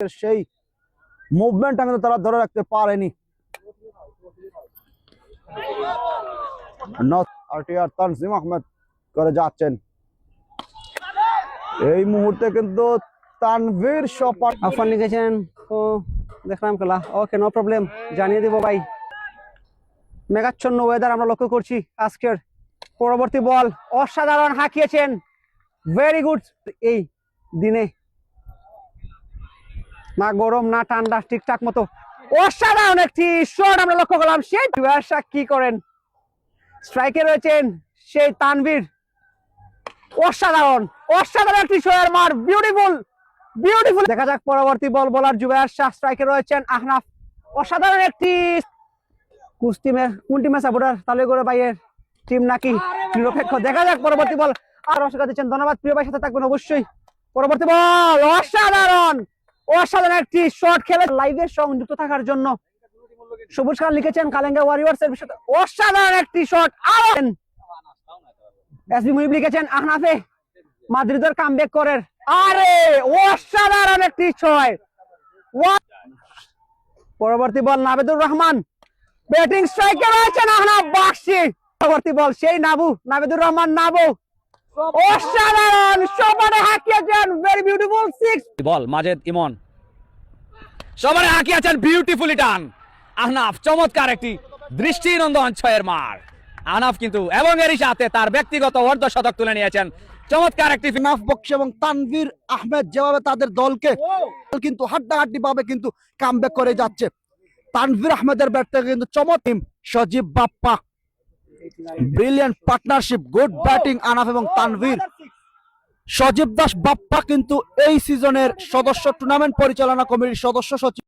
সেই মুভমেন্টটা কিন্তু তারা ধরে রাখতে পারেনি। তানজিম আহমেদ করে যাচ্ছেন এই মুহূর্তে, কিন্তু তানভীর শপার আফান লিখেছেন তো দেখলাম খেলা। ওকে, নো প্রবলেম, জানিয়ে দেবো ভাই। মেঘাচ্ছন্ন ওয়েদার আমরা লক্ষ্য করছি আজকের। পরবর্তী বল অসাধারণ হাঁকিয়েছেন, ভেরি গুড। এই দিনে না গরম না ঠান্ডা, ঠিকঠাক মতো অসাধারণ একটি শট আমরা লক্ষ্য করলাম। সেই জুয়াশা কি করেন, স্ট্রাইকে রয়েছেন সেই তানভীর। অসাধারণ অসাধারণ একটি শটের মার, বিউটিফুল বিউটিফুল। দেখা যাক পরবর্তী বল বোলার জুবায়ের শাহ, স্ট্রাইকে রয়েছেন আহনাফ। অসাধারণ একটি কোন টিমের সাপোর্টার, তাহলে করে ভাইয়ের টিম নাকি নিরপেক্ষ? দেখা যাক পরবর্তী বল। আর অসংখ্য দিচ্ছেন, ধন্যবাদ প্রিয় ভাই, সাথে থাকবেন অবশ্যই। পরবর্তী বল অসাধারণ অসাধারণ একটি শট খেলে লাইভের সংযুক্ত থাকার জন্য সবুজ খান লিখেছেন কালেঙ্গা ওয়ারিয়র্স এর বিষয়ে অসাধারণ একটি শট। আর এসবি মুহিব লিখেছেন আহনাফে মাদ্রিদের কামব্যাক করে। আরে অসাধারণ একটি ছয়। পরবর্তী বল নাবেদুর রহমান, ব্যাটিং স্ট্রাইকে রয়েছেন আহনাফ বাক্সি। পরবর্তী বল সেই নাবেদুর রহমান নাবু, অসাধারণ সবারে হাঁকিয়েছেন, ভেরি বিউটিফুল সিক্স। বল মাজেদ ইমন, সবারে হাঁকিয়েছেন, বিউটিফুলি ডান। আহনাফ চমৎকার একটি দৃষ্টিনন্দন ছয়ের মার। আহনাফ কিন্তু এবং এরই সাথে তার ব্যক্তিগত অর্ধশতক তুলে নিয়েছেন। চমৎকার একটি আহনাফ বক্সি এবং তানভীর আহমেদ যেভাবে তাদের দলকে কিন্তু হাড্ডাহাড্ডি ভাবে কিন্তু কামব্যাক করে যাচ্ছে। তানভীর আহমেদের ব্যাট থেকে কিন্তু চমৎকার Sajib Bappa, brilliant partnership, good batting Ahnaf এবং তানভীর। সজীব দাস বাপ্পা কিন্তু এই সিজনের সদস্য, টুর্নামেন্ট পরিচালনা কমিটির সদস্য সচিব।